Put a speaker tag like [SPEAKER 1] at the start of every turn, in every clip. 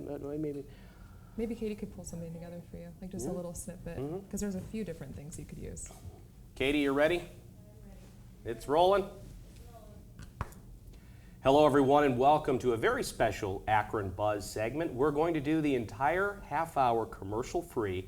[SPEAKER 1] maybe.
[SPEAKER 2] Maybe Katie could pull something together for you, like just a little snippet, because there's a few different things you could use.
[SPEAKER 1] Katie, you ready? It's rolling. Hello, everyone, and welcome to a very special Akron Buzz segment. We're going to do the entire half-hour commercial-free,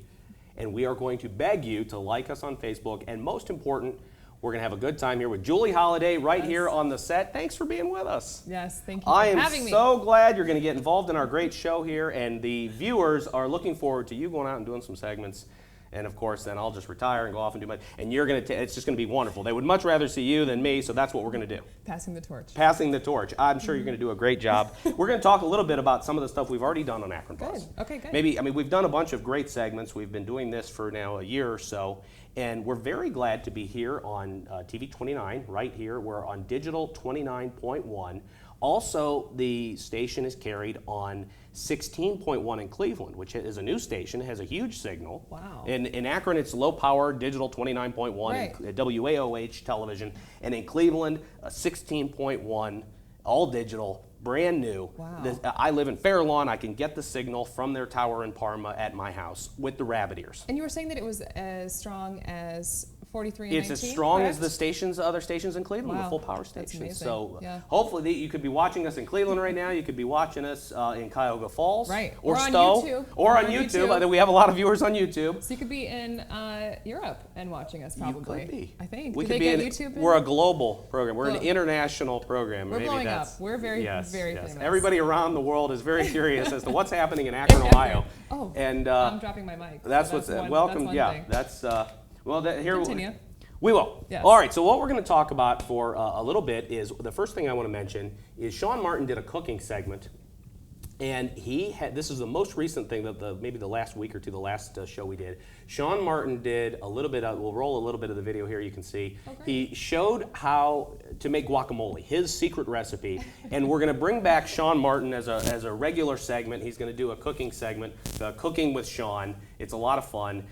[SPEAKER 1] and we are going to beg you to like us on Facebook, and most important, we're going to have a good time here with Julie Holiday right here on the set. Thanks for being with us.
[SPEAKER 2] Yes, thank you for having me.
[SPEAKER 1] I am so glad you're going to get involved in our great show here, and the viewers are looking forward to you going out and doing some segments. And of course, then I'll just retire and go off and do my, and you're going to, it's just going to be wonderful. They would much rather see you than me, so that's what we're going to do.
[SPEAKER 2] Passing the torch.
[SPEAKER 1] Passing the torch. I'm sure you're going to do a great job. We're going to talk a little bit about some of the stuff we've already done on Akron Buzz.
[SPEAKER 2] Good. Okay, good.
[SPEAKER 1] Maybe, I mean, we've done a bunch of great segments. We've been doing this for now a year or so, and we're very glad to be here on TV 29, right here. We're on Digital 29.1. Also, the station is carried on 16.1 in Cleveland, which is a new station. It has a huge signal.
[SPEAKER 2] Wow.
[SPEAKER 1] In Akron, it's low-power Digital 29.1,
[SPEAKER 2] right.
[SPEAKER 1] WAOH television. And in Cleveland, 16.1, all digital, brand new.
[SPEAKER 2] Wow.
[SPEAKER 1] I live in Fair Lawn. I can get the signal from their tower in Parma at my house with the rabbit ears.
[SPEAKER 2] And you were saying that it was as strong as 43 and
[SPEAKER 1] It's
[SPEAKER 2] 19,
[SPEAKER 1] as strong
[SPEAKER 2] correct?
[SPEAKER 1] as the stations, other stations in Cleveland,
[SPEAKER 2] Wow.
[SPEAKER 1] the full power
[SPEAKER 2] That's
[SPEAKER 1] stations.
[SPEAKER 2] amazing.
[SPEAKER 1] So
[SPEAKER 2] Yeah.
[SPEAKER 1] hopefully you could be watching us in Cleveland right now. You could be watching us in Cuyahoga Falls,
[SPEAKER 2] Right.
[SPEAKER 1] or
[SPEAKER 2] on
[SPEAKER 1] Stowe,
[SPEAKER 2] YouTube.
[SPEAKER 1] or on YouTube. I think we have a lot of viewers on YouTube.
[SPEAKER 2] So you could be in Europe and watching us probably.
[SPEAKER 1] You could be.
[SPEAKER 2] I think.
[SPEAKER 1] We
[SPEAKER 2] Do
[SPEAKER 1] could
[SPEAKER 2] they
[SPEAKER 1] be
[SPEAKER 2] get
[SPEAKER 1] in,
[SPEAKER 2] YouTube in?
[SPEAKER 1] We're a global program. We're an
[SPEAKER 2] Global.
[SPEAKER 1] international program.
[SPEAKER 2] We're
[SPEAKER 1] Maybe
[SPEAKER 2] blowing
[SPEAKER 1] that's,
[SPEAKER 2] up. We're very,
[SPEAKER 1] yes,
[SPEAKER 2] very
[SPEAKER 1] yes.
[SPEAKER 2] famous.
[SPEAKER 1] Everybody around the world is very curious as to what's happening in Akron, Ohio.
[SPEAKER 2] Oh,
[SPEAKER 1] and
[SPEAKER 2] I'm dropping my mic. So
[SPEAKER 1] that's what's
[SPEAKER 2] one,
[SPEAKER 1] welcome.
[SPEAKER 2] That's one
[SPEAKER 1] Yeah,
[SPEAKER 2] thing.
[SPEAKER 1] that's well. Here
[SPEAKER 2] Continue.
[SPEAKER 1] we will.
[SPEAKER 2] Yes.
[SPEAKER 1] All right, so what we're going to talk about for a little bit is, the first thing I want to mention is Sean Martin did a cooking segment, and he had, this is the most recent thing, that maybe the last week or two, the last show we did. Sean Martin did a little bit of, we'll roll a little bit of the video here, you can see.
[SPEAKER 2] Oh, great.
[SPEAKER 1] He showed how to make guacamole, his secret recipe, and we're going to bring back Sean Martin as a regular segment. He's going to do a cooking segment, Cooking with Sean. It's a lot of fun.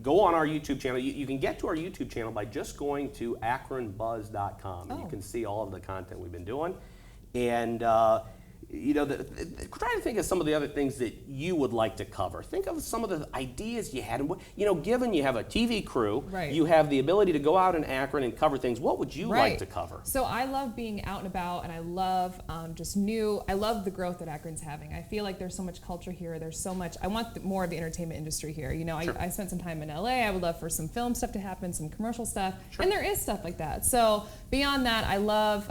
[SPEAKER 1] Go on our YouTube channel. You can get to our YouTube channel by just going to akronbuzz.com.
[SPEAKER 2] Oh.
[SPEAKER 1] You can see all of the content we've been doing. And try to think of some of the other things that you would like to cover. Think of some of the ideas you had. And given you have a TV crew,
[SPEAKER 2] right.
[SPEAKER 1] you have the ability to go out in Akron and cover things. What would you
[SPEAKER 2] Right.
[SPEAKER 1] like to cover?
[SPEAKER 2] So I love being out and about, and I love I love the growth that Akron's having. I feel like there's so much culture here. There's so much. I want more of the entertainment industry here.
[SPEAKER 1] Sure.
[SPEAKER 2] I spent some time in LA. I would love for some film stuff to happen, some commercial stuff,
[SPEAKER 1] Sure.
[SPEAKER 2] and there is stuff like that. So beyond that, I love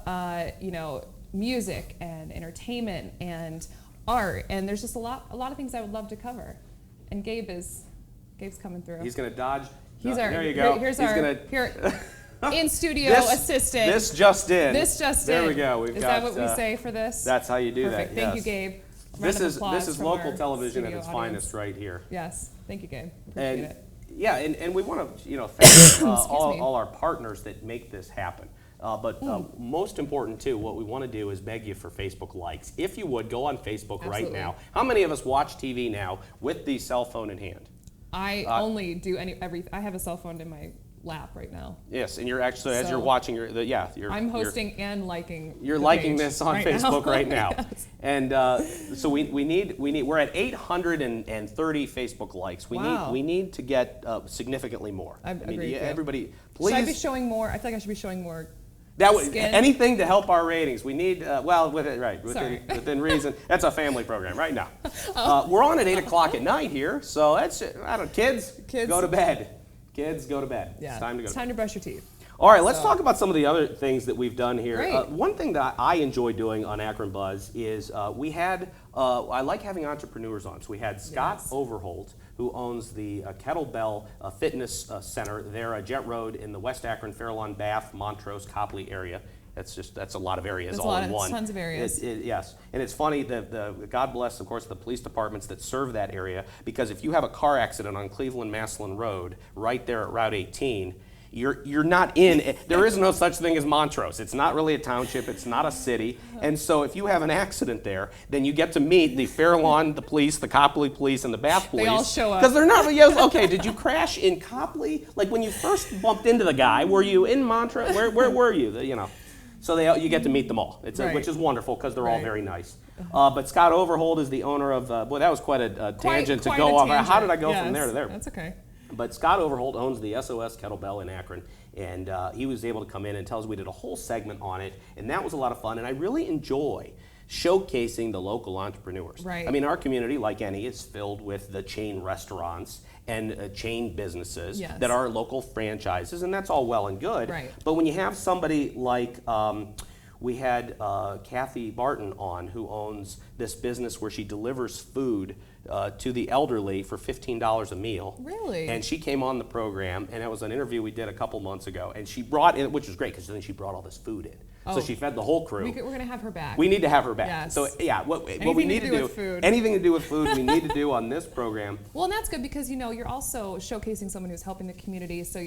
[SPEAKER 2] music and entertainment and art, and there's just a lot of things I would love to cover. And Gabe's coming through.
[SPEAKER 1] He's going to dodge.
[SPEAKER 2] He's
[SPEAKER 1] there you go.
[SPEAKER 2] Here's
[SPEAKER 1] He's
[SPEAKER 2] our
[SPEAKER 1] gonna,
[SPEAKER 2] in studio assistant.
[SPEAKER 1] This just in. There we go.
[SPEAKER 2] Is that what we say for this?
[SPEAKER 1] That's how you do
[SPEAKER 2] Perfect.
[SPEAKER 1] that.
[SPEAKER 2] Thank
[SPEAKER 1] yes.
[SPEAKER 2] you, Gabe.
[SPEAKER 1] This is
[SPEAKER 2] from
[SPEAKER 1] local
[SPEAKER 2] our
[SPEAKER 1] television at
[SPEAKER 2] studio
[SPEAKER 1] its
[SPEAKER 2] audience.
[SPEAKER 1] finest right here.
[SPEAKER 2] Yes. Thank you, Gabe. Appreciate
[SPEAKER 1] And
[SPEAKER 2] it.
[SPEAKER 1] yeah, and we want to thank
[SPEAKER 2] me.
[SPEAKER 1] all our partners that make this happen. But most important too, what we want to do is beg you for Facebook likes. If you would, go on Facebook right
[SPEAKER 2] Absolutely.
[SPEAKER 1] now. How many of us watch TV now with the cell phone in hand?
[SPEAKER 2] I only do I have a cell phone in my lap right now.
[SPEAKER 1] Yes, and you're actually, as you're
[SPEAKER 2] So,
[SPEAKER 1] watching,
[SPEAKER 2] I'm hosting and liking.
[SPEAKER 1] You're
[SPEAKER 2] the
[SPEAKER 1] liking
[SPEAKER 2] page
[SPEAKER 1] this on
[SPEAKER 2] right
[SPEAKER 1] Facebook
[SPEAKER 2] now.
[SPEAKER 1] right now.
[SPEAKER 2] Yes.
[SPEAKER 1] And so we're at 830 Facebook likes.
[SPEAKER 2] Wow.
[SPEAKER 1] We need to get significantly more.
[SPEAKER 2] I agree with you.
[SPEAKER 1] Everybody, please.
[SPEAKER 2] Should I be showing more? I feel like I should be showing more. Skin?
[SPEAKER 1] Anything to help our ratings. We need
[SPEAKER 2] Sorry.
[SPEAKER 1] within reason. That's a family program right now. We're on at 8 o'clock at night here, so that's kids go to bed. Kids go to bed.
[SPEAKER 2] Yeah.
[SPEAKER 1] It's time to go.
[SPEAKER 2] It's time to brush your teeth.
[SPEAKER 1] All right, let's talk about some of the other things that we've done here.
[SPEAKER 2] Great.
[SPEAKER 1] One thing that I enjoy doing on Akron Buzz is we had, I like having entrepreneurs on. So we had Scott
[SPEAKER 2] Yes.
[SPEAKER 1] Overholt, who owns the Kettlebell Fitness Center there at Jet Road in the West Akron, Fair Lawn, Bath, Montrose, Copley area. That's a lot of areas all in one.
[SPEAKER 2] Tons of areas.
[SPEAKER 1] Yes, and it's funny that God bless, of course, the police departments that serve that area, because if you have a car accident on Cleveland-Massillon Road, right there at Route 18, you're not in, there is no such thing as Montrose. It's not really a township, it's not a city. And so if you have an accident there, then you get to meet the Fair Lawn, the police, the Copley police, and the Bath police.
[SPEAKER 2] They all show up.
[SPEAKER 1] Because they're not, okay, did you crash in Copley? Like when you first bumped into the guy, were you in Montrose? Where were you? So you get to meet them all,
[SPEAKER 2] Right.
[SPEAKER 1] which is wonderful because they're all
[SPEAKER 2] Right.
[SPEAKER 1] very nice. But Scott Overholt is the owner of, boy, that was quite a tangent to go off. How did I go from there to there?
[SPEAKER 2] That's okay.
[SPEAKER 1] But Scott Overholt owns the SOS Kettlebell in Akron, and he was able to come in and tell us. We did a whole segment on it, and that was a lot of fun. And I really enjoy showcasing the local entrepreneurs.
[SPEAKER 2] Right.
[SPEAKER 1] I mean, our community, like any, is filled with the chain restaurants and chain businesses
[SPEAKER 2] Yes.
[SPEAKER 1] that are local franchises, and that's all well and good.
[SPEAKER 2] Right.
[SPEAKER 1] But when you have somebody like we had Kathy Barton on, who owns this business where she delivers food to the elderly for $15 a meal.
[SPEAKER 2] Really?
[SPEAKER 1] And she came on the program, and it was an interview we did a couple months ago, and she brought in, which was great, because then she brought all this food in.
[SPEAKER 2] Oh.
[SPEAKER 1] So she fed the whole crew.
[SPEAKER 2] We're going to have her back.
[SPEAKER 1] We need to have her back.
[SPEAKER 2] Yes.
[SPEAKER 1] So yeah, what we
[SPEAKER 2] Anything
[SPEAKER 1] need
[SPEAKER 2] to
[SPEAKER 1] to
[SPEAKER 2] do
[SPEAKER 1] do,
[SPEAKER 2] with food.
[SPEAKER 1] anything to do with food, we need to do on this program.
[SPEAKER 2] Well, and that's good because, you're also showcasing someone who's helping the community. So,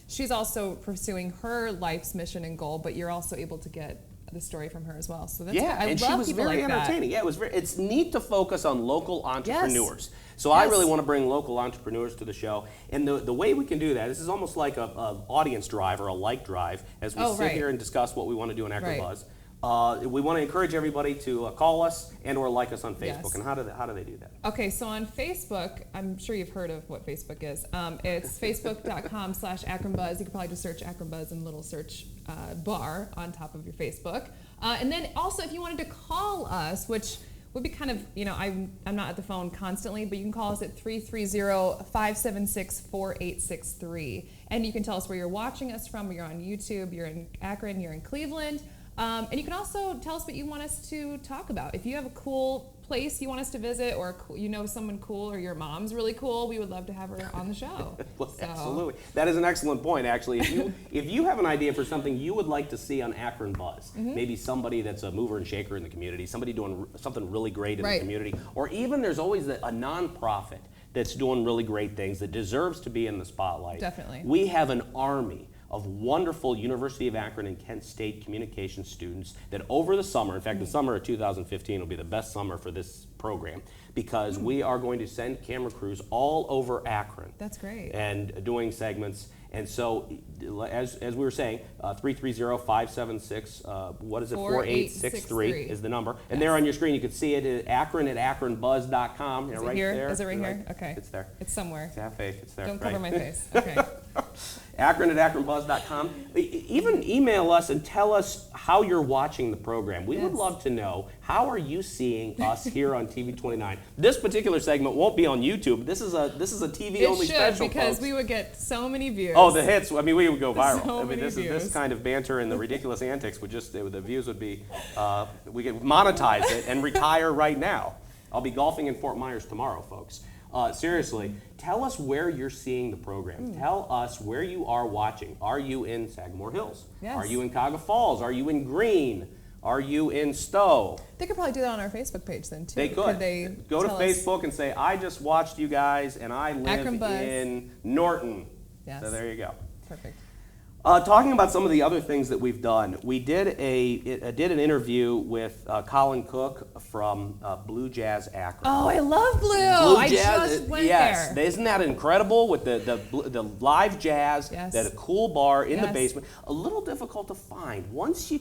[SPEAKER 2] she's also pursuing her life's mission and goal, but you're also able to get the story from her as well. So that's
[SPEAKER 1] Yeah,
[SPEAKER 2] good. I
[SPEAKER 1] and
[SPEAKER 2] love
[SPEAKER 1] she was
[SPEAKER 2] people
[SPEAKER 1] very
[SPEAKER 2] like that.
[SPEAKER 1] entertaining. Yeah, it's neat to focus on local entrepreneurs. So I
[SPEAKER 2] Yes.
[SPEAKER 1] really want to bring local entrepreneurs to the show. And the way we can do that, this is almost like a audience drive or a like drive as we sit
[SPEAKER 2] right.
[SPEAKER 1] here and discuss what we want to do in Akron
[SPEAKER 2] Right.
[SPEAKER 1] Buzz. We want to encourage everybody to call us and or like us on Facebook.
[SPEAKER 2] Yes.
[SPEAKER 1] And how do they do that?
[SPEAKER 2] Okay, so on Facebook, I'm sure you've heard of what Facebook is. It's facebook.com/AkronBuzz. You can probably just search Akron Buzz in the little search bar on top of your Facebook. And then also, if you wanted to call us, which would be kind of, I'm not at the phone constantly, but you can call us at 330-576-4863. And you can tell us where you're watching us from. You're on YouTube, you're in Akron, you're in Cleveland. And you can also tell us what you want us to talk about. If you have a cool place you want us to visit, or someone cool, or your mom's really cool, we would love to have her on the show.
[SPEAKER 1] Well,
[SPEAKER 2] So-
[SPEAKER 1] absolutely. That is an excellent point, actually. If you have an idea for something you would like to see on Akron Buzz,
[SPEAKER 2] Mm-hmm.
[SPEAKER 1] maybe somebody that's a mover and shaker in the community, somebody doing something really great in the
[SPEAKER 2] Right.
[SPEAKER 1] community, or even there's always a nonprofit that's doing really great things that deserves to be in the spotlight.
[SPEAKER 2] Definitely.
[SPEAKER 1] We have an army of wonderful University of Akron and Kent State communication students that over the summer, in fact, the summer of 2015 will be the best summer for this program, because we are going to send camera crews all over Akron.
[SPEAKER 2] That's great.
[SPEAKER 1] And doing segments. And so, as we were saying, 330-576, what is it, 4863 is the number. And there on your screen, you can see it at akron@akronbuzz.com.
[SPEAKER 2] Is it
[SPEAKER 1] right
[SPEAKER 2] here?
[SPEAKER 1] there.
[SPEAKER 2] Is it right
[SPEAKER 1] You're
[SPEAKER 2] here? Okay.
[SPEAKER 1] It's there.
[SPEAKER 2] It's somewhere.
[SPEAKER 1] Have faith, it's there.
[SPEAKER 2] Don't
[SPEAKER 1] right.
[SPEAKER 2] cover my face. Okay.
[SPEAKER 1] Akron@akronbuzz.com. Even email us and tell us how you're watching the program. We would
[SPEAKER 2] Yes.
[SPEAKER 1] love to know, how are you seeing us here on TV29? This particular segment won't be on YouTube. This is a TV
[SPEAKER 2] It
[SPEAKER 1] only
[SPEAKER 2] should,
[SPEAKER 1] special,
[SPEAKER 2] because
[SPEAKER 1] folks.
[SPEAKER 2] we would get so many views.
[SPEAKER 1] Oh, the hits! I mean, we would go viral.
[SPEAKER 2] So
[SPEAKER 1] I mean,
[SPEAKER 2] many
[SPEAKER 1] this
[SPEAKER 2] views.
[SPEAKER 1] kind of banter and the ridiculous antics would the views would be. We could monetize it and retire right now. I'll be golfing in Fort Myers tomorrow, folks. Seriously, tell us where you're seeing the program. Tell us where you are watching. Are you in Sagamore Hills?
[SPEAKER 2] Yes.
[SPEAKER 1] Are you in Cuyahoga Falls? Are you in Greene? Are you in Stowe?
[SPEAKER 2] They could probably do that on our Facebook page then, too.
[SPEAKER 1] They could.
[SPEAKER 2] They
[SPEAKER 1] Go to
[SPEAKER 2] tell us-
[SPEAKER 1] Facebook and say, I just watched you guys and I live
[SPEAKER 2] Akron Buzz.
[SPEAKER 1] in Norton.
[SPEAKER 2] Yes.
[SPEAKER 1] So there you go.
[SPEAKER 2] Perfect.
[SPEAKER 1] Talking about some of the other things that we've done, we did an interview with Colin Cook from Blue Jazz Akron.
[SPEAKER 2] Oh, I love Blue.
[SPEAKER 1] Blue
[SPEAKER 2] I
[SPEAKER 1] Jazz,
[SPEAKER 2] just went
[SPEAKER 1] yes,
[SPEAKER 2] there.
[SPEAKER 1] isn't that incredible with the live jazz,
[SPEAKER 2] Yes.
[SPEAKER 1] that a cool bar in the
[SPEAKER 2] Yes.
[SPEAKER 1] basement. A little difficult to find. Once you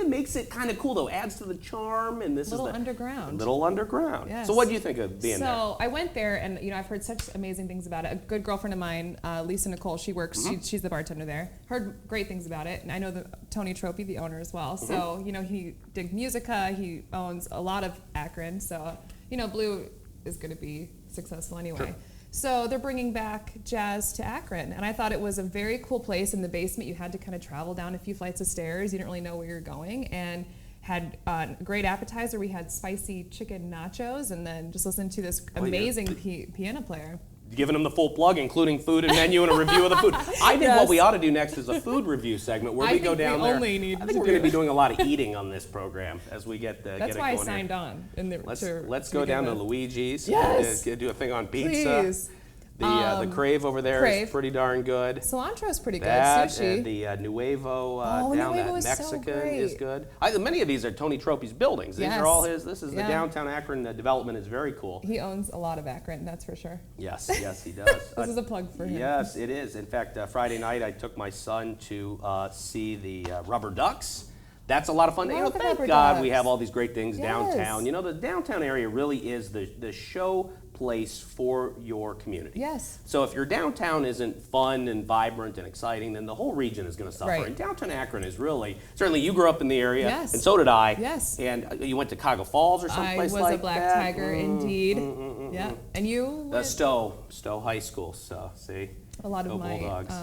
[SPEAKER 1] makes it kind of cool though, adds to the charm, and this
[SPEAKER 2] Little
[SPEAKER 1] is
[SPEAKER 2] underground.
[SPEAKER 1] Little underground.
[SPEAKER 2] Yes.
[SPEAKER 1] So what do you think of being there?
[SPEAKER 2] So I went there, and I've heard such amazing things about it. A good girlfriend of mine, Lisa Nicole, she works.
[SPEAKER 1] Mm-hmm.
[SPEAKER 2] She's the bartender there. Heard great things about it, and I know Tony Tropy, the owner as well.
[SPEAKER 1] Mm-hmm.
[SPEAKER 2] So he did Musica. He owns a lot of Akron. So Blue is going to be successful anyway.
[SPEAKER 1] Sure.
[SPEAKER 2] So they're bringing back jazz to Akron, and I thought it was a very cool place. In the basement, you had to kind of travel down a few flights of stairs. You didn't really know where you're going, and had a great appetizer. We had spicy chicken nachos, and then just listened to this amazing piano player.
[SPEAKER 1] Giving them the full plug, including food and menu and a review of the food. I think
[SPEAKER 2] Yes.
[SPEAKER 1] what we ought to do next is a food review segment where
[SPEAKER 2] I
[SPEAKER 1] we go
[SPEAKER 2] think we
[SPEAKER 1] down there.
[SPEAKER 2] only need
[SPEAKER 1] I think
[SPEAKER 2] to
[SPEAKER 1] we're
[SPEAKER 2] do
[SPEAKER 1] going to be
[SPEAKER 2] it.
[SPEAKER 1] doing a lot of eating on this program as we get
[SPEAKER 2] That's
[SPEAKER 1] get it
[SPEAKER 2] why I
[SPEAKER 1] going here.
[SPEAKER 2] signed on.
[SPEAKER 1] Let's go down to Luigi's.
[SPEAKER 2] Yes.
[SPEAKER 1] Do a thing on pizza.
[SPEAKER 2] Please.
[SPEAKER 1] The Crave over there is
[SPEAKER 2] Crave.
[SPEAKER 1] pretty darn good.
[SPEAKER 2] Cilantro is pretty good.
[SPEAKER 1] That
[SPEAKER 2] Sushi.
[SPEAKER 1] and the Nuevo
[SPEAKER 2] Oh,
[SPEAKER 1] down
[SPEAKER 2] Nuevo
[SPEAKER 1] that
[SPEAKER 2] is so
[SPEAKER 1] Mexican
[SPEAKER 2] great.
[SPEAKER 1] is good. Many of these are Tony Tropy's buildings. These
[SPEAKER 2] Yes.
[SPEAKER 1] are all his. This is the
[SPEAKER 2] Yeah.
[SPEAKER 1] downtown Akron development is very cool.
[SPEAKER 2] He owns a lot of Akron, that's for sure.
[SPEAKER 1] Yes, he does.
[SPEAKER 2] This is a plug for him.
[SPEAKER 1] Yes, it is. In fact, Friday night I took my son to see the Rubber Ducks. That's a lot of fun.
[SPEAKER 2] Love the
[SPEAKER 1] Thank
[SPEAKER 2] rubber
[SPEAKER 1] God we
[SPEAKER 2] ducks.
[SPEAKER 1] have all these great things downtown.
[SPEAKER 2] Yes.
[SPEAKER 1] The downtown area really is the show place for your community.
[SPEAKER 2] Yes.
[SPEAKER 1] So if your downtown isn't fun and vibrant and exciting, then the whole region is going to suffer.
[SPEAKER 2] Right.
[SPEAKER 1] And downtown Akron is really, certainly you grew up in the area,
[SPEAKER 2] Yes.
[SPEAKER 1] and so did I.
[SPEAKER 2] Yes.
[SPEAKER 1] And you went to Cuyahoga Falls or
[SPEAKER 2] I
[SPEAKER 1] someplace
[SPEAKER 2] was
[SPEAKER 1] like
[SPEAKER 2] a black
[SPEAKER 1] that.
[SPEAKER 2] tiger, indeed. Yeah. And you? went-
[SPEAKER 1] Stowe High School. So see,
[SPEAKER 2] A lot
[SPEAKER 1] go
[SPEAKER 2] of my
[SPEAKER 1] Bulldogs.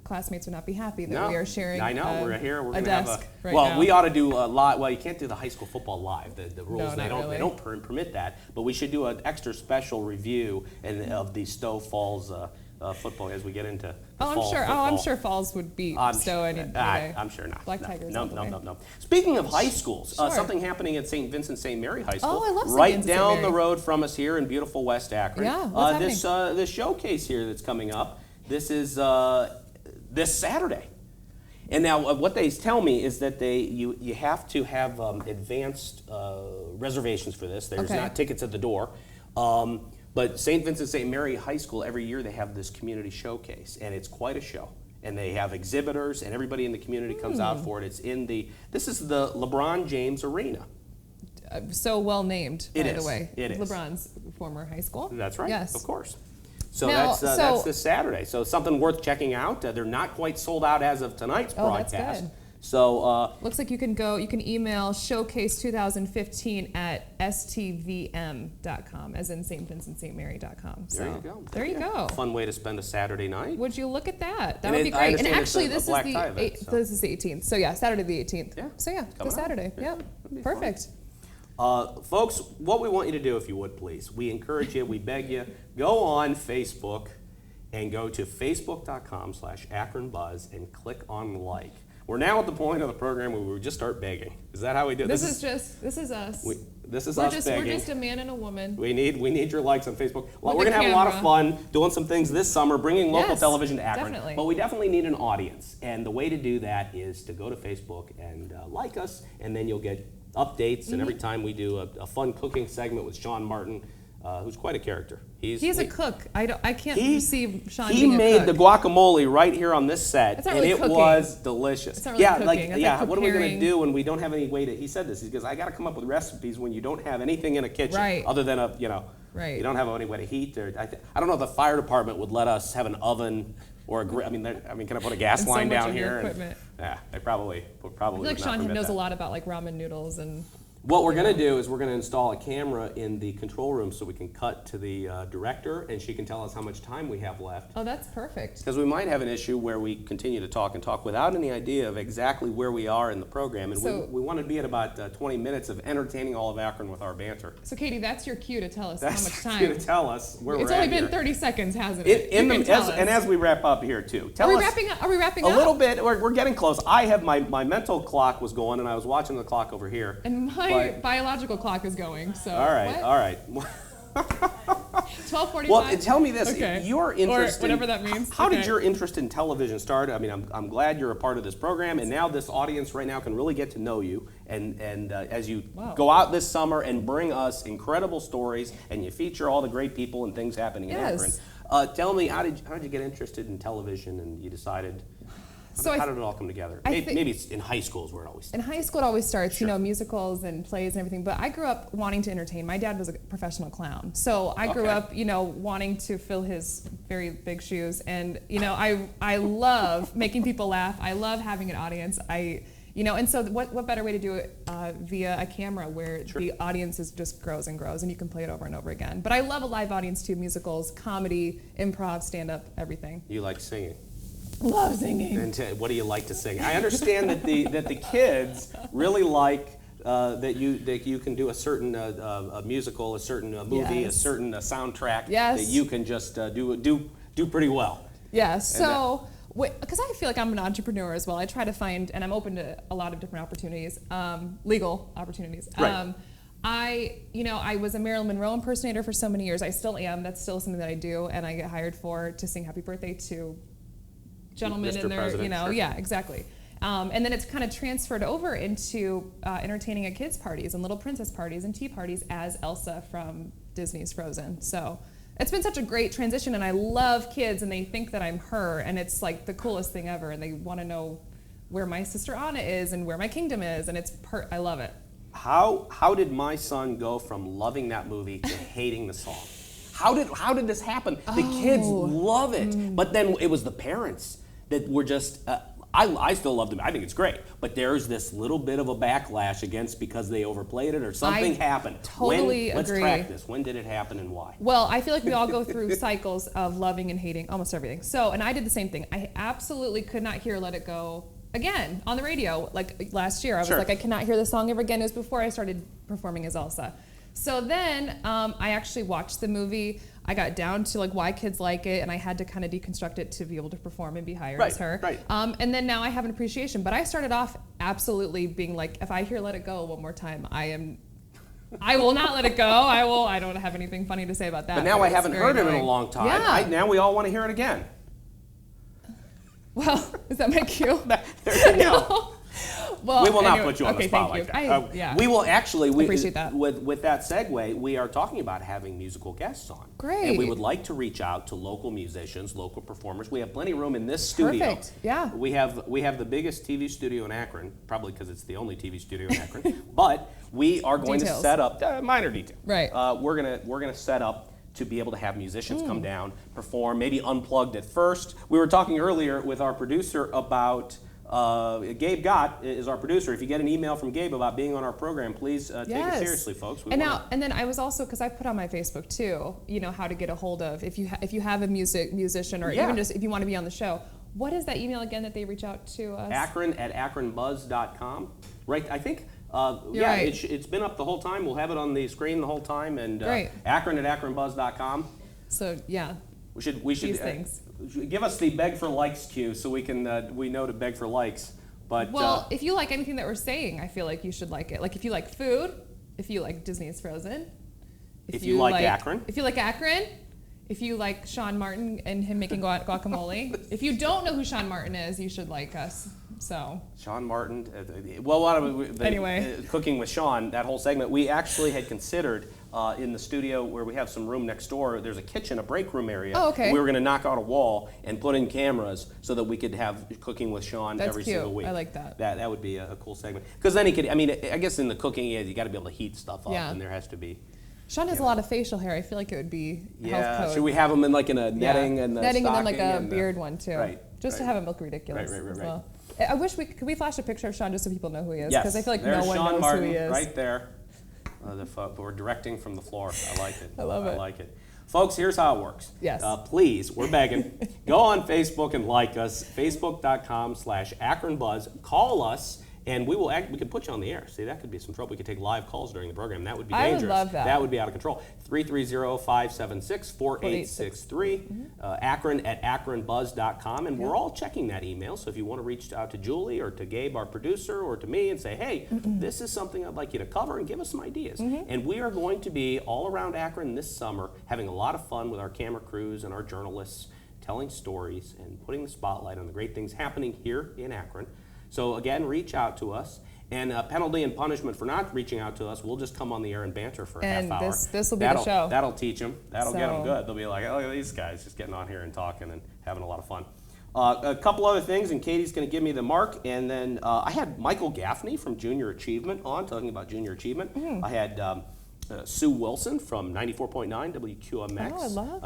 [SPEAKER 2] classmates would not be happy that
[SPEAKER 1] No,
[SPEAKER 2] we are sharing.
[SPEAKER 1] I know we're here. We're
[SPEAKER 2] a
[SPEAKER 1] going to have
[SPEAKER 2] desk
[SPEAKER 1] a.
[SPEAKER 2] right
[SPEAKER 1] well,
[SPEAKER 2] now.
[SPEAKER 1] we ought to do a lot. Well, you can't do the high school football live. The rules
[SPEAKER 2] No,
[SPEAKER 1] they
[SPEAKER 2] not really.
[SPEAKER 1] don't permit that. But we should do an extra special review of the Stowe Falls football as we get into. The
[SPEAKER 2] Oh,
[SPEAKER 1] fall
[SPEAKER 2] I'm sure.
[SPEAKER 1] Football.
[SPEAKER 2] Oh, I'm sure Falls would beat Stowe any day.
[SPEAKER 1] I'm sure not.
[SPEAKER 2] Black
[SPEAKER 1] no,
[SPEAKER 2] Tigers
[SPEAKER 1] No,
[SPEAKER 2] all the
[SPEAKER 1] no,
[SPEAKER 2] way.
[SPEAKER 1] no, no. Speaking of high schools,
[SPEAKER 2] Sure.
[SPEAKER 1] something happening at St. Vincent St. Mary High School.
[SPEAKER 2] Oh, I love St.
[SPEAKER 1] Right
[SPEAKER 2] Vincent St.
[SPEAKER 1] down the
[SPEAKER 2] Mary.
[SPEAKER 1] road from us here in beautiful West Akron.
[SPEAKER 2] Yeah, what's
[SPEAKER 1] this showcase here that's coming up. This is this Saturday. And now, what they tell me is that you have to have advanced reservations for this. There's
[SPEAKER 2] Okay.
[SPEAKER 1] not tickets at the door. But St. Vincent St. Mary High School, every year they have this community showcase, and it's quite a show. And they have exhibitors, and everybody in the community comes out for it. This is the LeBron James Arena.
[SPEAKER 2] So well named,
[SPEAKER 1] It
[SPEAKER 2] by
[SPEAKER 1] is.
[SPEAKER 2] the way.
[SPEAKER 1] It is.
[SPEAKER 2] LeBron's former high school.
[SPEAKER 1] That's right.
[SPEAKER 2] Yes.
[SPEAKER 1] Of course. So
[SPEAKER 2] Now,
[SPEAKER 1] that's this Saturday. So something worth checking out. They're not quite sold out as of tonight's
[SPEAKER 2] Oh, that's
[SPEAKER 1] broadcast.
[SPEAKER 2] good.
[SPEAKER 1] So
[SPEAKER 2] Looks like you can email showcase2015 at stvm.com, as in stvincentstmary.com. So,
[SPEAKER 1] there you go.
[SPEAKER 2] There you go.
[SPEAKER 1] Fun way to spend a Saturday night.
[SPEAKER 2] Would you look at that? That
[SPEAKER 1] And
[SPEAKER 2] would be
[SPEAKER 1] I
[SPEAKER 2] great. And
[SPEAKER 1] understand it's
[SPEAKER 2] actually,
[SPEAKER 1] a
[SPEAKER 2] this is
[SPEAKER 1] black
[SPEAKER 2] the
[SPEAKER 1] tie event, so.
[SPEAKER 2] this is the 18th. So yeah, Saturday the 18th.
[SPEAKER 1] Yeah.
[SPEAKER 2] So yeah,
[SPEAKER 1] Coming
[SPEAKER 2] this
[SPEAKER 1] up.
[SPEAKER 2] Saturday.
[SPEAKER 1] Yeah,
[SPEAKER 2] Yeah.
[SPEAKER 1] that'd be fun.
[SPEAKER 2] Perfect.
[SPEAKER 1] Folks, what we want you to do, if you would please, we encourage you, we beg you, go on Facebook and go to facebook.com/AkronBuzz and click on like. We're now at the point of the program where we just start begging. Is that how we do
[SPEAKER 2] This is us.
[SPEAKER 1] This is
[SPEAKER 2] We're
[SPEAKER 1] us begging.
[SPEAKER 2] just a man and a woman.
[SPEAKER 1] We need your likes on Facebook. Well, we're
[SPEAKER 2] With
[SPEAKER 1] going to
[SPEAKER 2] a
[SPEAKER 1] have a lot of
[SPEAKER 2] camera.
[SPEAKER 1] fun doing some things this summer, bringing local
[SPEAKER 2] Yes,
[SPEAKER 1] television to Akron.
[SPEAKER 2] definitely.
[SPEAKER 1] But we definitely need an audience. And the way to do that is to go to Facebook and like us, and then you'll get updates. And
[SPEAKER 2] Mm-hmm.
[SPEAKER 1] every time we do a fun cooking segment with Sean Martin, who's quite a character.
[SPEAKER 2] He's a cook. I can't see Sean
[SPEAKER 1] He
[SPEAKER 2] being a
[SPEAKER 1] made
[SPEAKER 2] cook.
[SPEAKER 1] the guacamole right here on this set,
[SPEAKER 2] It's not
[SPEAKER 1] and
[SPEAKER 2] really
[SPEAKER 1] it
[SPEAKER 2] cooking.
[SPEAKER 1] was delicious.
[SPEAKER 2] It's not really
[SPEAKER 1] yeah,
[SPEAKER 2] cooking.
[SPEAKER 1] like
[SPEAKER 2] It's like
[SPEAKER 1] yeah. What are we going to
[SPEAKER 2] preparing-
[SPEAKER 1] do when we don't have any way to? He said this. He goes, I got to come up with recipes when you don't have anything in a kitchen
[SPEAKER 2] Right.
[SPEAKER 1] other than
[SPEAKER 2] Right.
[SPEAKER 1] You don't have any way to heat. Or I don't know if the fire department would let us have an oven or a grill. I mean, can I put a gas
[SPEAKER 2] And so
[SPEAKER 1] line
[SPEAKER 2] much
[SPEAKER 1] down
[SPEAKER 2] of your
[SPEAKER 1] here?
[SPEAKER 2] equipment.
[SPEAKER 1] Yeah, they probably
[SPEAKER 2] I
[SPEAKER 1] would
[SPEAKER 2] feel like
[SPEAKER 1] not
[SPEAKER 2] Sean
[SPEAKER 1] permit
[SPEAKER 2] knows
[SPEAKER 1] that.
[SPEAKER 2] a lot about like ramen noodles and.
[SPEAKER 1] What we're going to do is we're going to install a camera in the control room so we can cut to the director and she can tell us how much time we have left.
[SPEAKER 2] Oh, that's perfect.
[SPEAKER 1] Because we might have an issue where we continue to talk without any idea of exactly where we are in the program. And
[SPEAKER 2] So-
[SPEAKER 1] we want to be at about 20 minutes of entertaining all of Akron with our banter.
[SPEAKER 2] So Katie, that's your cue to tell us
[SPEAKER 1] That's
[SPEAKER 2] how much
[SPEAKER 1] going
[SPEAKER 2] time.
[SPEAKER 1] to tell us where
[SPEAKER 2] It's
[SPEAKER 1] we're
[SPEAKER 2] only
[SPEAKER 1] at
[SPEAKER 2] been
[SPEAKER 1] here.
[SPEAKER 2] 30 seconds, hasn't it?
[SPEAKER 1] In
[SPEAKER 2] You
[SPEAKER 1] the,
[SPEAKER 2] can tell
[SPEAKER 1] as,
[SPEAKER 2] us.
[SPEAKER 1] and as we wrap up here too, tell
[SPEAKER 2] Are we
[SPEAKER 1] us
[SPEAKER 2] wrapping up? Are we wrapping
[SPEAKER 1] a
[SPEAKER 2] up?
[SPEAKER 1] little bit. We're getting close. I have my mental clock was going and I was watching the clock over here.
[SPEAKER 2] And my
[SPEAKER 1] But-
[SPEAKER 2] biological clock is going. So.
[SPEAKER 1] All right,
[SPEAKER 2] What?
[SPEAKER 1] all right.
[SPEAKER 2] 12:45.
[SPEAKER 1] Well, tell me this.
[SPEAKER 2] Okay.
[SPEAKER 1] Your interest
[SPEAKER 2] or whatever that means.
[SPEAKER 1] How did
[SPEAKER 2] Okay.
[SPEAKER 1] your interest in television start? I mean, I'm glad you're a part of this program, and now this audience right now can really get to know you. And as you
[SPEAKER 2] Wow.
[SPEAKER 1] go out this summer and bring us incredible stories, and you feature all the great people and things happening in
[SPEAKER 2] Yes.
[SPEAKER 1] Akron. Tell me, how did you get interested in television, and you decided?
[SPEAKER 2] So
[SPEAKER 1] how did it all come together? Maybe it's in high school is where it always starts.
[SPEAKER 2] In high school, it always starts,
[SPEAKER 1] Sure.
[SPEAKER 2] musicals and plays and everything. But I grew up wanting to entertain. My dad was a professional clown, so I grew
[SPEAKER 1] Okay.
[SPEAKER 2] up, wanting to fill his very big shoes. And I love making people laugh. I love having an audience. And so what better way to do it via a camera where the audience just grows and grows, and you can play it over and over again. But I love a live audience too: musicals, comedy, improv, stand-up, everything.
[SPEAKER 1] You like singing.
[SPEAKER 2] Love singing.
[SPEAKER 1] And what do you like to sing? I understand that the kids really like that you can do a certain a musical, a certain movie,
[SPEAKER 2] Yes.
[SPEAKER 1] a certain soundtrack
[SPEAKER 2] Yes.
[SPEAKER 1] that you can just do pretty well.
[SPEAKER 2] Yeah, so, because I feel like I'm an entrepreneur as well, I try to find, and I'm open to a lot of different opportunities, legal opportunities.
[SPEAKER 1] Right.
[SPEAKER 2] I was a Marilyn Monroe impersonator for so many years. I still am. That's still something that I do, and I get hired to sing Happy Birthday to gentlemen
[SPEAKER 1] Mr.
[SPEAKER 2] in their,
[SPEAKER 1] President, sure.
[SPEAKER 2] yeah, exactly. And then it's kind of transferred over into entertaining at kids' parties and little princess parties and tea parties as Elsa from Disney's Frozen. So it's been such a great transition, and I love kids, and they think that I'm her, and it's like the coolest thing ever, and they want to know where my sister Anna is and where my kingdom is, and I love it.
[SPEAKER 1] How did my son go from loving that movie to hating the song? How did this happen? The kids love it, but then it was the parents that were just. I still love them. I think it's great, but there's this little bit of a backlash against because they overplayed it or something happened.
[SPEAKER 2] Totally agree.
[SPEAKER 1] Let's track this. When did it happen and why?
[SPEAKER 2] Well, I feel like we all go through cycles of loving and hating almost everything. So, and I did the same thing. I absolutely could not hear "Let It Go" again on the radio. Like last year, I was like, I cannot hear the song ever again. It was before I started performing as Elsa. So then I actually watched the movie. I got down to like why kids like it, and I had to kind of deconstruct it to be able to perform and be hired as her.
[SPEAKER 1] Right.
[SPEAKER 2] And then now I have an appreciation. But I started off absolutely being like, if I hear "Let It Go" one more time, I will not let it go. I don't have anything funny to say about that.
[SPEAKER 1] But now I haven't heard it in a long time.
[SPEAKER 2] Yeah.
[SPEAKER 1] Now we all want to hear it again.
[SPEAKER 2] Well, is that my cue?
[SPEAKER 1] There you go.
[SPEAKER 2] No. Well,
[SPEAKER 1] we will not
[SPEAKER 2] anyway,
[SPEAKER 1] put you on the spot like that.
[SPEAKER 2] Yeah.
[SPEAKER 1] We will actually.
[SPEAKER 2] Appreciate that.
[SPEAKER 1] With that segue, we are talking about having musical guests on.
[SPEAKER 2] Great.
[SPEAKER 1] And we would like to reach out to local musicians, local performers. We have plenty of room in this studio.
[SPEAKER 2] Perfect. Yeah.
[SPEAKER 1] We have the biggest TV studio in Akron, probably because it's the only TV studio in Akron. But we are going to set up minor detail.
[SPEAKER 2] Right.
[SPEAKER 1] We're gonna set up to be able to have musicians come down, perform, maybe unplugged at first. We were talking earlier with our producer about. Gabe Gott is our producer. If you get an email from Gabe about being on our program, please take it seriously, folks.
[SPEAKER 2] And then I was also, because I put on my Facebook too, how to get a hold of if you have a musician or even just if you want to be on the show. What is that email again that they reach out to us?
[SPEAKER 1] Akron@akronbuzz.com. Right, I think.
[SPEAKER 2] Right.
[SPEAKER 1] It's been up the whole time. We'll have it on the screen the whole time. And Akron@akronbuzz.com.
[SPEAKER 2] So yeah.
[SPEAKER 1] We should
[SPEAKER 2] these things.
[SPEAKER 1] Give us the beg for likes cue so we can we know to beg for likes. But
[SPEAKER 2] if you like anything that we're saying, I feel like you should like it. Like if you like food, if you like Disney's Frozen,
[SPEAKER 1] if you like Akron,
[SPEAKER 2] if you like Sean Martin and him making guacamole. If you don't know who Sean Martin is, you should like us. So
[SPEAKER 1] Sean Martin.
[SPEAKER 2] Anyway,
[SPEAKER 1] Cooking with Sean. That whole segment we actually had considered. In the studio where we have some room next door, there's a kitchen, a break room area.
[SPEAKER 2] Oh, okay.
[SPEAKER 1] We were going to knock out a wall and put in cameras so that we could have Cooking with Sean every single week.
[SPEAKER 2] I like that.
[SPEAKER 1] That would be a cool segment. Because then he could, I guess in the cooking, you got to be able to heat stuff up, and there has to be.
[SPEAKER 2] Sean has a lot of facial hair. I feel like it would be health code.
[SPEAKER 1] Should we have him in like in a netting and
[SPEAKER 2] netting and then like a
[SPEAKER 1] and
[SPEAKER 2] beard one too?
[SPEAKER 1] Right.
[SPEAKER 2] Just to have him look ridiculous.
[SPEAKER 1] Right.
[SPEAKER 2] As well. I wish could we flash a picture of Sean just so people know who he is?
[SPEAKER 1] Yes.
[SPEAKER 2] Because I feel like
[SPEAKER 1] There's
[SPEAKER 2] no one
[SPEAKER 1] Sean
[SPEAKER 2] knows
[SPEAKER 1] Martin,
[SPEAKER 2] who he is.
[SPEAKER 1] right there. We're directing from the floor. I like it.
[SPEAKER 2] I love it.
[SPEAKER 1] I like it. Folks, here's how it works.
[SPEAKER 2] Yes.
[SPEAKER 1] Please, we're begging. Go on Facebook and like us. Facebook.com/AkronBuzz. Call us, and we can put you on the air. See, that could be some trouble. We could take live calls during the program. That would be dangerous.
[SPEAKER 2] I would love that.
[SPEAKER 1] That would be out of control. 330-576-4863. Akron@akronbuzz.com. And we're all checking that email. So if you want to reach out to Julie or to Gabe, our producer, or to me and say, hey, this is something I'd like you to cover and give us some ideas. And we are going to be all around Akron this summer having a lot of fun with our camera crews and our journalists, telling stories and putting the spotlight on the great things happening here in Akron. So again, reach out to us. And penalty and punishment for not reaching out to us, we'll just come on the air and banter for a half hour.
[SPEAKER 2] And this will be the show.
[SPEAKER 1] That'll teach them. That'll get them good. They'll be like, oh, look at these guys just getting on here and talking and having a lot of fun. A couple other things, and Katie's going to give me the mark. And then I had Michael Gaffney from Junior Achievement on, talking about Junior Achievement. I had Sue Wilson from 94.9 WQMX.
[SPEAKER 2] Oh, I love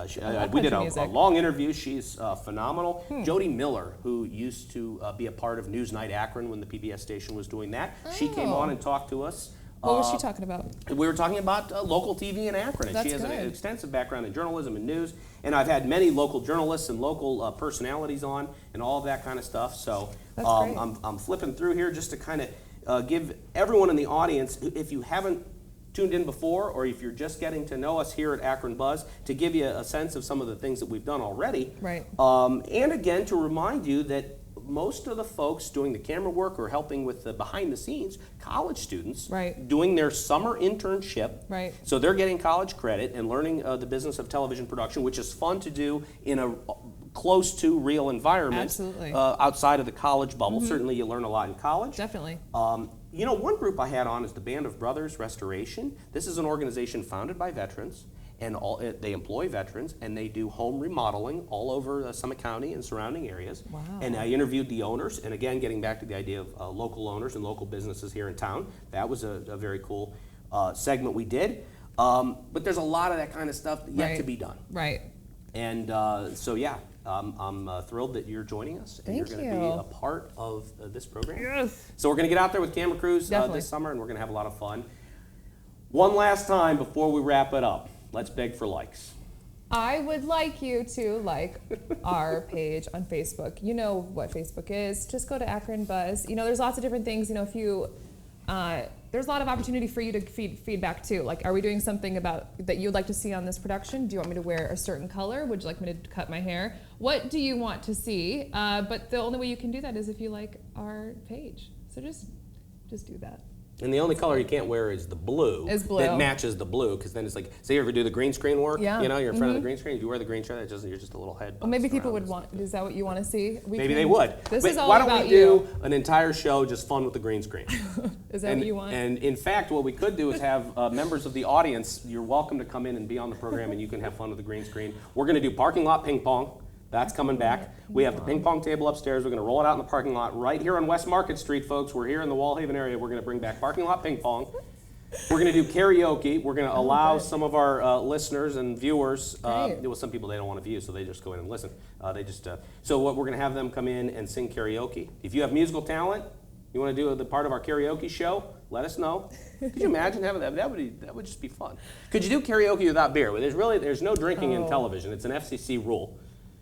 [SPEAKER 1] we did
[SPEAKER 2] country
[SPEAKER 1] a long interview. She's phenomenal. Jody Miller, who used to be a part of Newsnight Akron when the PBS station was doing that. She came on and talked to us.
[SPEAKER 2] What was she talking about?
[SPEAKER 1] We were talking about local TV in Akron, and she has an extensive background in journalism and news. And I've had many local journalists and local personalities on, and all of that kind of stuff. So I'm flipping through here just to kind of give everyone in the audience, if you haven't tuned in before, or if you're just getting to know us here at Akron Buzz, to give you a sense of some of the things that we've done already.
[SPEAKER 2] Right.
[SPEAKER 1] And again, to remind you that most of the folks doing the camera work or helping with the behind the scenes, college students, doing their summer internship.
[SPEAKER 2] Right.
[SPEAKER 1] So they're getting college credit and learning the business of television production, which is fun to do in a close to real environment.
[SPEAKER 2] Absolutely.
[SPEAKER 1] Outside of the college bubble. Certainly you learn a lot in college.
[SPEAKER 2] Definitely.
[SPEAKER 1] One group I had on is the Band of Brothers Restoration. This is an organization founded by veterans, and they employ veterans, and they do home remodeling all over Summit County and surrounding areas.
[SPEAKER 2] Wow.
[SPEAKER 1] And I interviewed the owners, and again, getting back to the idea of local owners and local businesses here in town, that was a very cool segment we did. But there's a lot of that kind of stuff yet to be done.
[SPEAKER 2] Right.
[SPEAKER 1] And so, yeah, I'm thrilled that you're joining us, and you're
[SPEAKER 2] Thank
[SPEAKER 1] going to be
[SPEAKER 2] you.
[SPEAKER 1] a part of this program.
[SPEAKER 2] Yes.
[SPEAKER 1] So we're going to get out there with camera crews
[SPEAKER 2] Definitely.
[SPEAKER 1] this summer, and we're going to have a lot of fun. One last time before we wrap it up, let's beg for likes.
[SPEAKER 2] I would like you to like our page on Facebook. You know what Facebook is. Just go to Akron Buzz. You know, there's lots of different things. You know, if you, there's a lot of opportunity for you to feedback too. Like, are we doing something about that you'd like to see on this production? Do you want me to wear a certain color? Would you like me to cut my hair? What do you want to see? But the only way you can do that is if you like our page. So just do that.
[SPEAKER 1] And the only color you can't wear is the blue.
[SPEAKER 2] Is blue.
[SPEAKER 1] That matches the blue, because then it's like, say you ever do the green screen work,
[SPEAKER 2] Yeah.
[SPEAKER 1] you know, you're in front of the green screen, if you wear the green screen, you're just a little head.
[SPEAKER 2] Well, maybe
[SPEAKER 1] bouncing
[SPEAKER 2] people
[SPEAKER 1] around
[SPEAKER 2] would
[SPEAKER 1] and
[SPEAKER 2] want.
[SPEAKER 1] stuff.
[SPEAKER 2] Is that what you want to see?
[SPEAKER 1] Maybe they would.
[SPEAKER 2] This
[SPEAKER 1] But
[SPEAKER 2] is all
[SPEAKER 1] why don't
[SPEAKER 2] about
[SPEAKER 1] we do
[SPEAKER 2] you.
[SPEAKER 1] an entire show just fun with the green screen?
[SPEAKER 2] Is that
[SPEAKER 1] and,
[SPEAKER 2] what you want?
[SPEAKER 1] And in fact, what we could do is have members of the audience, you're welcome to come in and be on the program, and you can have fun with the green screen. We're going to do parking lot ping pong. That's coming back. We have the ping pong table upstairs. We're going to roll it out in the parking lot right here on West Market Street, folks. We're here in the Wallhaven area. We're going to bring back parking lot ping pong. We're going to do karaoke. We're going to allow
[SPEAKER 2] good.
[SPEAKER 1] some of our listeners and viewers,
[SPEAKER 2] Great.
[SPEAKER 1] well, some people they don't want to view, so they just go in and listen. So what we're going to have them come in and sing karaoke. If you have musical talent, you want to do the part of our karaoke show, let us know. Could you imagine having that? That would just be fun. Could you do karaoke without beer? There's no drinking in television. It's an FCC rule.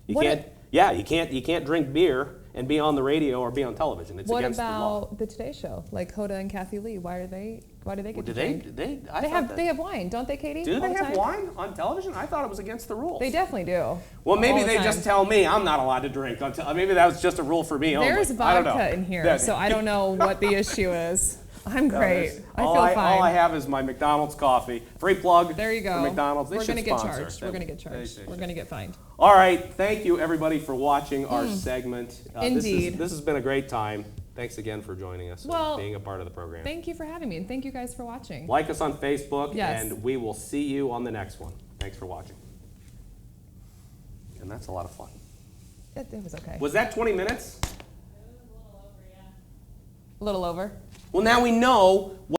[SPEAKER 1] You
[SPEAKER 2] What
[SPEAKER 1] can't. Yeah, you can't drink beer and be on the radio or be on television. It's
[SPEAKER 2] What
[SPEAKER 1] against the law.
[SPEAKER 2] about the Today Show? Like Hoda and Kathy Lee, why do they get
[SPEAKER 1] Well,
[SPEAKER 2] to
[SPEAKER 1] do they?
[SPEAKER 2] drink?
[SPEAKER 1] They thought
[SPEAKER 2] They have wine, don't they, Katie?
[SPEAKER 1] Do
[SPEAKER 2] All
[SPEAKER 1] they
[SPEAKER 2] the
[SPEAKER 1] have
[SPEAKER 2] time?
[SPEAKER 1] wine on television? I thought it was against the rules.
[SPEAKER 2] They definitely do.
[SPEAKER 1] Well, maybe
[SPEAKER 2] All the
[SPEAKER 1] they
[SPEAKER 2] time.
[SPEAKER 1] just tell me I'm not allowed to drink. Maybe that was just a rule for me only.
[SPEAKER 2] There's
[SPEAKER 1] I don't know.
[SPEAKER 2] vodka in here,
[SPEAKER 1] That-
[SPEAKER 2] so I don't know what the issue is. I'm great. I feel
[SPEAKER 1] all
[SPEAKER 2] fine.
[SPEAKER 1] I have is my McDonald's coffee. Free plug.
[SPEAKER 2] There you go.
[SPEAKER 1] For McDonald's. They
[SPEAKER 2] We're
[SPEAKER 1] should
[SPEAKER 2] gonna get
[SPEAKER 1] sponsor.
[SPEAKER 2] charged. We're gonna get charged. We're gonna get fined.
[SPEAKER 1] All right. Thank you, everybody, for watching our segment.
[SPEAKER 2] Indeed.
[SPEAKER 1] This has been a great time. Thanks again for joining us
[SPEAKER 2] Well,
[SPEAKER 1] and being a part of the program.
[SPEAKER 2] Thank you for having me, and thank you guys for watching.
[SPEAKER 1] Like us on Facebook,
[SPEAKER 2] Yes.
[SPEAKER 1] and we will see you on the next one. Thanks for watching. And that's a lot of fun.
[SPEAKER 2] It was okay.
[SPEAKER 1] Was that 20 minutes?
[SPEAKER 2] A little over.
[SPEAKER 1] Well, now we know.